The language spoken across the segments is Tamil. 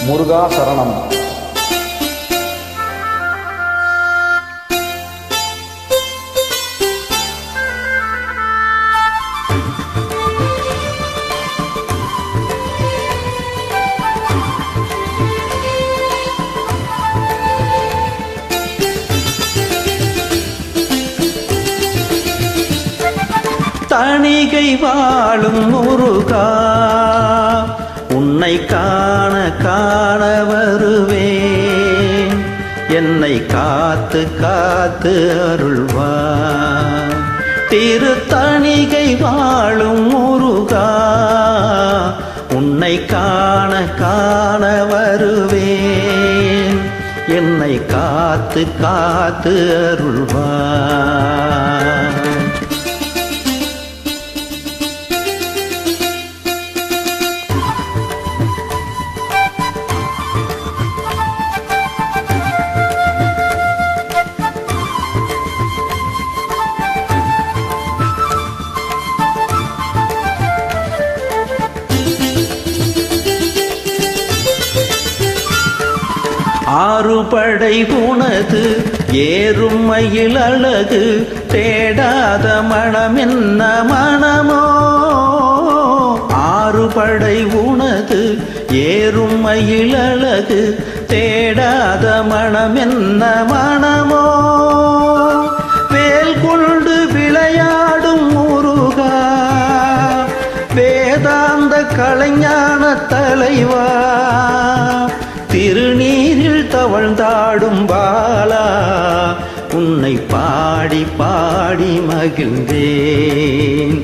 முருகா சரணம். தணிகை வாழும் முருகா, உன்னை காண காண வருவேன். என்னை காத்து காத்து அருள்வார். திருத்தணிகை வாழும் முருகா, உன்னை காண காண வருவேன். என்னை காத்து காத்து அருள்வார். ஆறுபடை உனது ஏறும் மயில் அழகு, தேடாத மனம் என்ன மனமோ. ஆறுபடை உனது ஏறும் மயில் அழகு, தேடாத மனம் என்ன மனமோ. வேல் கொண்டு விளையாடும் முருகா, வேதாந்த கலைஞான தலைவா, திருநீரில் தவழ்ந்தாடும் பாலா, உன்னை பாடி பாடி மகிழ்ந்தேன்.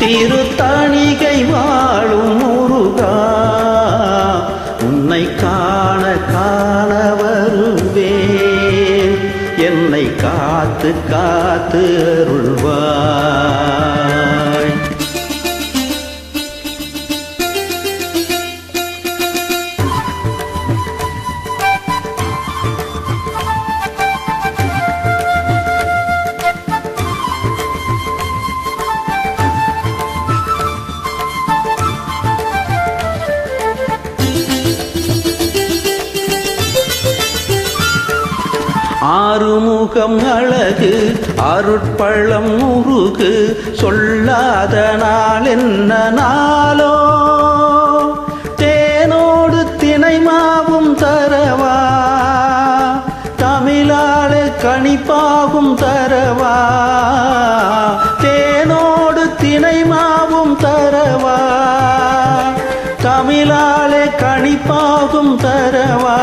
திருத்தணிகை வாழும் முருகா, உன்னை காண காண வருவேன். என்னை காத்து காத்து அருள்வாய். ஆறுமுகம் அழகு அருட்பழம் முருகு, சொல்லாத நாள் என்ன நாளோ. தேனோடு தினை மாவும் தரவா, தமிழாலே கணிப்பாகும் தரவா. தேனோடு தினை மாவும் தரவா, தமிழாலே கணிப்பாகும் தரவா.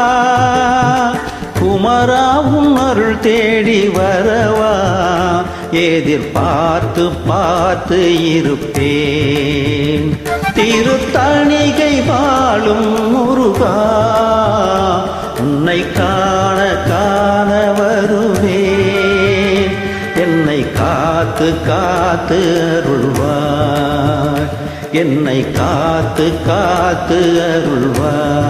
குமராவும் அருள் தேடி வரவா, எதிர்பார்த்து பார்த்து இருப்பேன். திருத்தணிகை வாழும் முருகா, உன்னை காண காண வருவேன். என்னை காத்து காத்து அருள்வார். என்னை காத்து காத்து அருள்வார்.